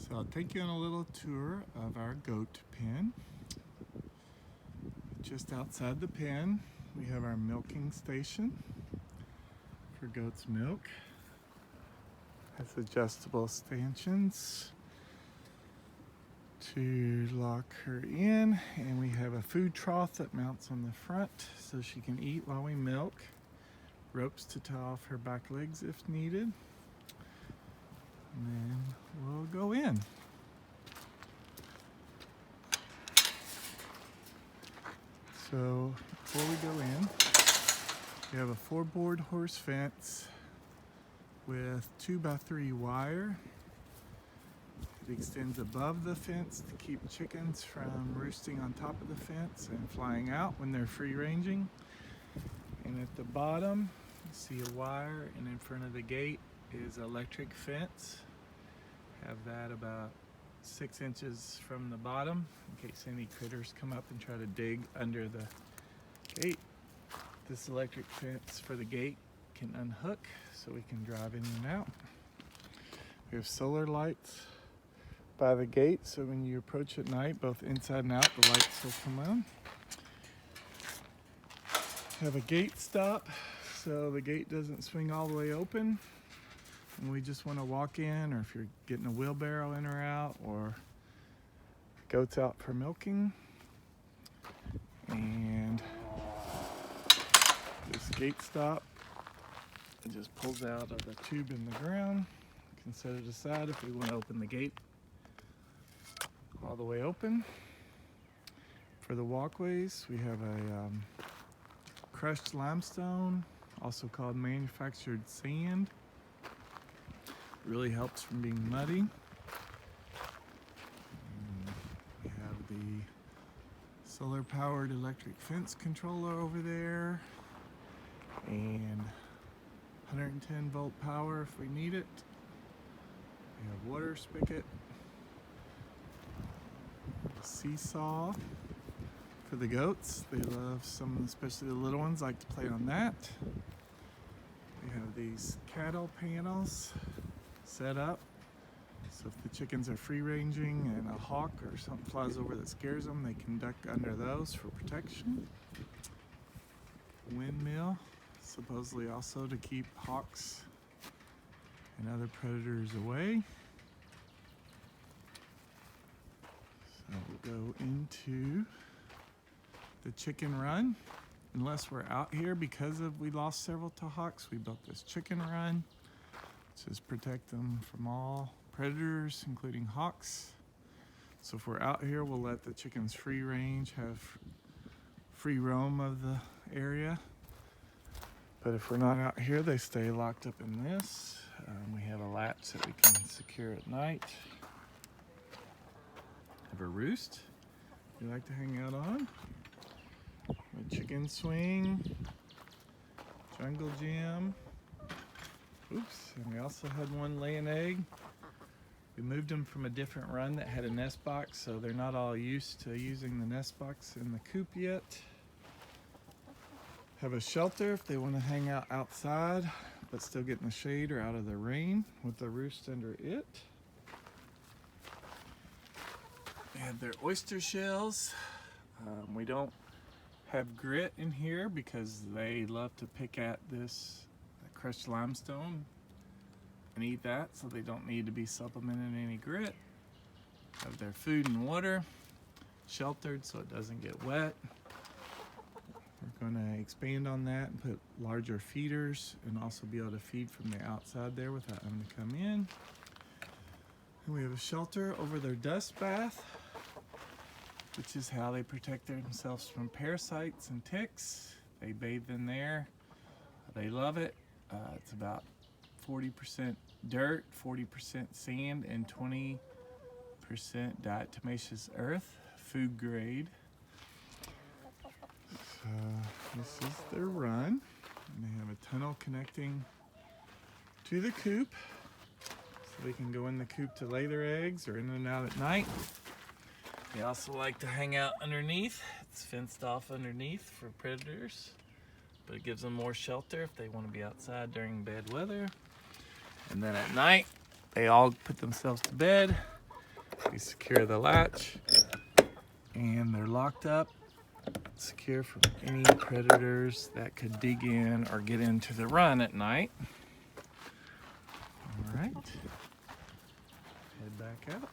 So I'll take you on a little tour of our goat pen. Just outside the pen, we have our milking station for goat's milk. Has adjustable stanchions to lock her in, and we have a food trough that mounts on the front so she can eat while we milk. Ropes to tie off her back legs if needed. And then we'll go in. So before we go in, we have a 4-board horse fence with 2x3 wire. It extends above the fence to keep chickens from roosting on top of the fence and flying out when they're free ranging. And at the bottom, you see a wire, and in front of the gate is electric fence. Have that about 6 inches from the bottom in case any critters come up and try to dig under the gate. This electric fence for the gate can unhook so we can drive in and out. We have solar lights by the gate, so when you approach at night, both inside and out, the lights will come on. Have a gate stop so the gate doesn't swing all the way open and we just want to walk in, or if you're getting a wheelbarrow in or out, or goats out for milking. And this gate stop, it just pulls out of the tube in the ground. We can set it aside if we want to open the gate all the way open. For the walkways, we have a crushed limestone, also called manufactured sand. It really helps from being muddy. And we have the solar powered electric fence controller over there, and 110 volt power if we need it. We have water spigot, a seesaw for the goats. They love some, especially the little ones, like to play on that. We have these cattle panels set up, so if the chickens are free ranging and a hawk or something flies over that scares them, they can duck under those for protection. Windmill, supposedly also to keep hawks and other predators away. So we'll go into the chicken run. Unless we're out here because we lost several to hawks, we built this chicken run to just protect them from all predators, including hawks. So if we're out here, we'll let the chickens free range, have free roam of the area. But if we're not out here, they stay locked up in this. We have a latch that we can secure at night. Have a roost we like to hang out on. A chicken swing, jungle gym. Oops, and we also had one lay an egg. We moved them from a different run that had a nest box, so they're not all used to using the nest box in the coop yet. Have a shelter if they want to hang out outside, but still get in the shade or out of the rain with the roost under it. They have their oyster shells. We don't have grit in here because they love to pick at this crushed limestone and eat that, so they don't need to be supplemented any grit. Have their food and water sheltered so it doesn't get wet. We're going to expand on that and put larger feeders and also be able to feed from the outside there without them to come in. And we have a shelter over their dust bath, which is how they protect themselves from parasites and ticks. They bathe in there. They love it. It's about 40% dirt, 40% sand, and 20% diatomaceous earth, food grade. So this is their run. And they have a tunnel connecting to the coop, so they can go in the coop to lay their eggs or in and out at night. They also like to hang out underneath. It's fenced off underneath for predators, but it gives them more shelter if they want to be outside during bad weather. And then at night, they all put themselves to bed We secure the latch, and they're locked up, secure from any predators that could dig in or get into the run at night. All right, head back out.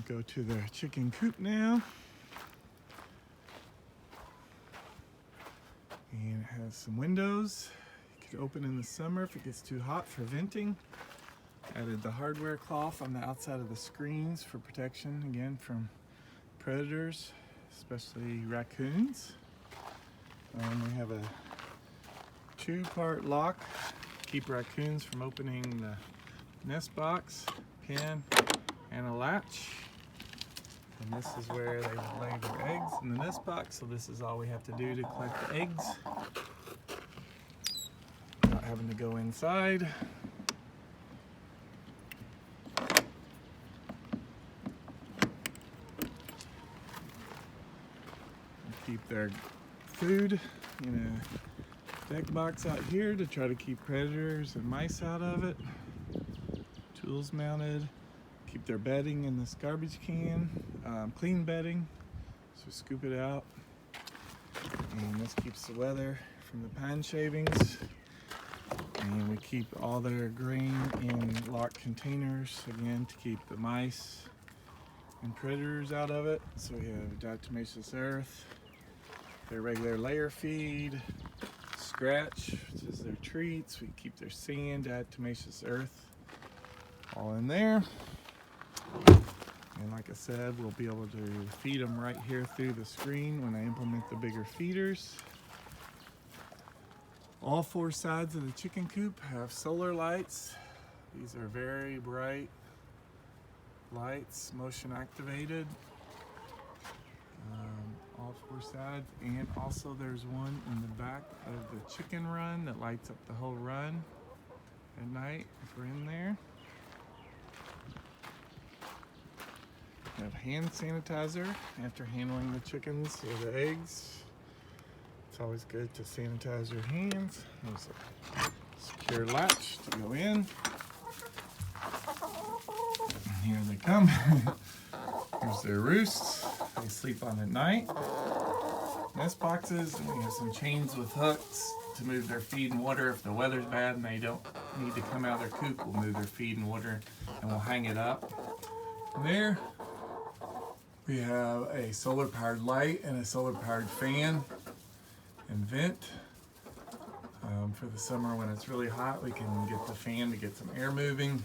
Go to the chicken coop now. And it has some windows. You could open in the summer if it gets too hot for venting. Added the hardware cloth on the outside of the screens for protection, again, from predators, especially raccoons. We have a 2-part lock to keep raccoons from opening the nest box, pin, and a latch. And this is where they will lay their eggs in the nest box, so this is all we have to do to collect the eggs. Not having to go inside. Keep their food in a deck box out here to try to keep predators and mice out of it. Tools mounted. Keep their bedding in this garbage can, clean bedding, so scoop it out. And this keeps the weather from the pine shavings. And we keep all their grain in locked containers, again, to keep the mice and predators out of it. So we have diatomaceous earth, their regular layer feed, scratch, which is their treats. We keep their sand, diatomaceous earth, all in there. And like I said, we'll be able to feed them right here through the screen when I implement the bigger feeders. All 4 sides of the chicken coop have solar lights. These are very bright lights, motion activated. All 4 sides, and also there's one in the back of the chicken run that lights up the whole run at night if we're in there. We have hand sanitizer after handling the chickens or the eggs. It's always good to sanitize your hands. There's a secure latch to go in. And here they come. Here's their roosts. They sleep on at night. Nest boxes, and we have some chains with hooks to move their feed and water. If the weather's bad and they don't need to come out of their coop, we'll move their feed and water and we'll hang it up. And there we have a solar powered light and a solar powered fan and vent. For the summer when it's really hot, we can get the fan to get some air moving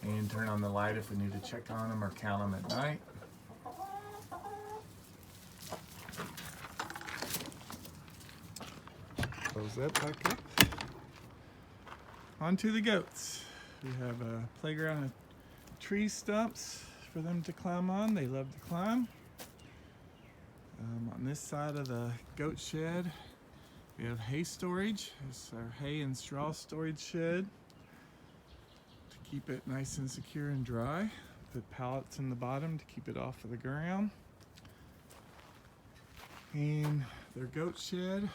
and turn on the light if we need to check on them or count them at night. Close that back up. On to the goats. We have a playground of tree stumps for them to climb on. They love to climb. On this side of the goat shed, we have hay storage. This is our hay and straw storage shed to keep it nice and secure and dry. Put pallets in the bottom to keep it off of the ground. And their goat shed.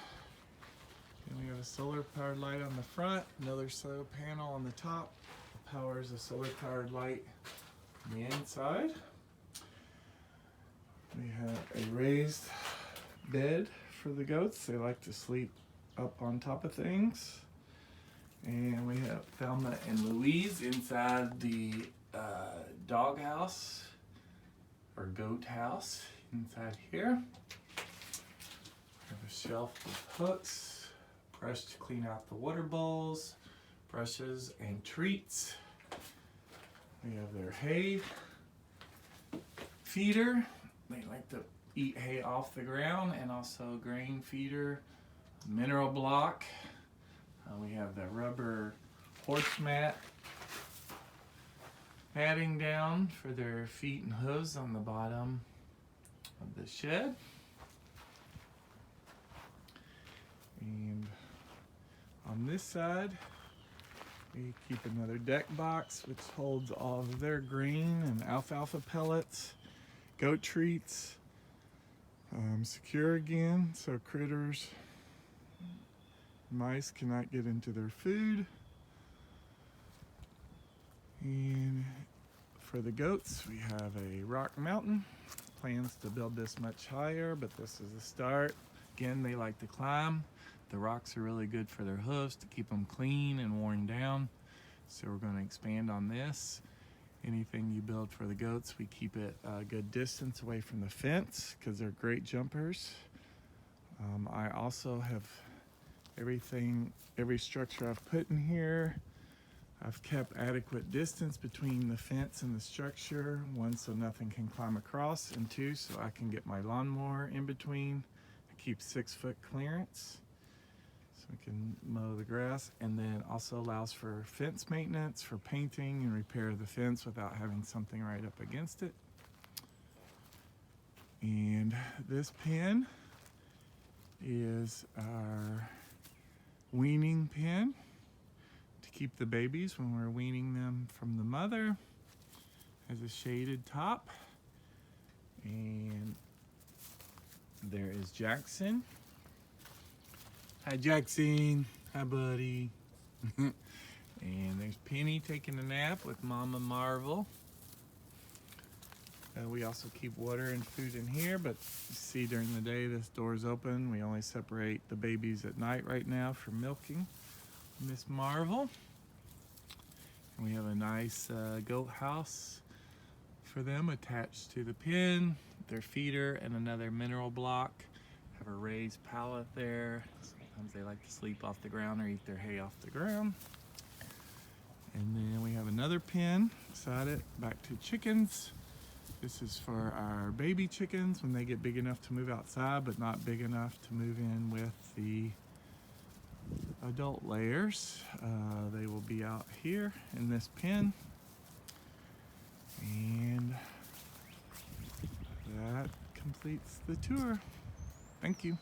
And we have a solar powered light on the front, another solar panel on the top that powers a solar powered light on the inside. We have a raised bed for the goats. They like to sleep up on top of things. And we have Thelma and Louise inside the dog house or goat house inside here. We have a shelf with hooks. Brush to clean out the water bowls, brushes and treats. We have their hay feeder. They like to eat hay off the ground, and also grain feeder, mineral block. We have the rubber horse mat matting down for their feet and hooves on the bottom of the shed. And on this side, we keep another deck box which holds all of their grain and alfalfa pellets, goat treats, Secure again, so critters, mice cannot get into their food. And for the goats, we have a rock mountain. Plans to build this much higher, but this is the start. Again, they like to climb. The rocks are really good for their hooves to keep them clean and worn down. So we're going to expand on this. Anything you build for the goats, we keep it a good distance away from the fence because they're great jumpers. I also have every structure I've put in here, I've kept adequate distance between the fence and the structure. One, so nothing can climb across, and two, so I can get my lawnmower in between. I keep 6-foot clearance so we can mow the grass, and then also allows for fence maintenance, for painting and repair of the fence without having something right up against it. And this pen is our weaning pen to keep the babies when we're weaning them from the mother. Has a shaded top. And there is Jackson. Hi Jackson. Hi buddy. And there's Penny taking a nap with Mama Marvel. We also keep water and food in here, but you see during the day this door is open. We only separate the babies at night right now for milking Miss Marvel. And we have a nice goat house for them attached to the pen, their feeder, and another mineral block. Have a raised pallet there. Sometimes they like to sleep off the ground or eat their hay off the ground. And then we have another pen beside it, back to chickens. This is for our baby chickens when they get big enough to move outside, but not big enough to move in with the adult layers. They will be out here in this pen. And that completes the tour. Thank you.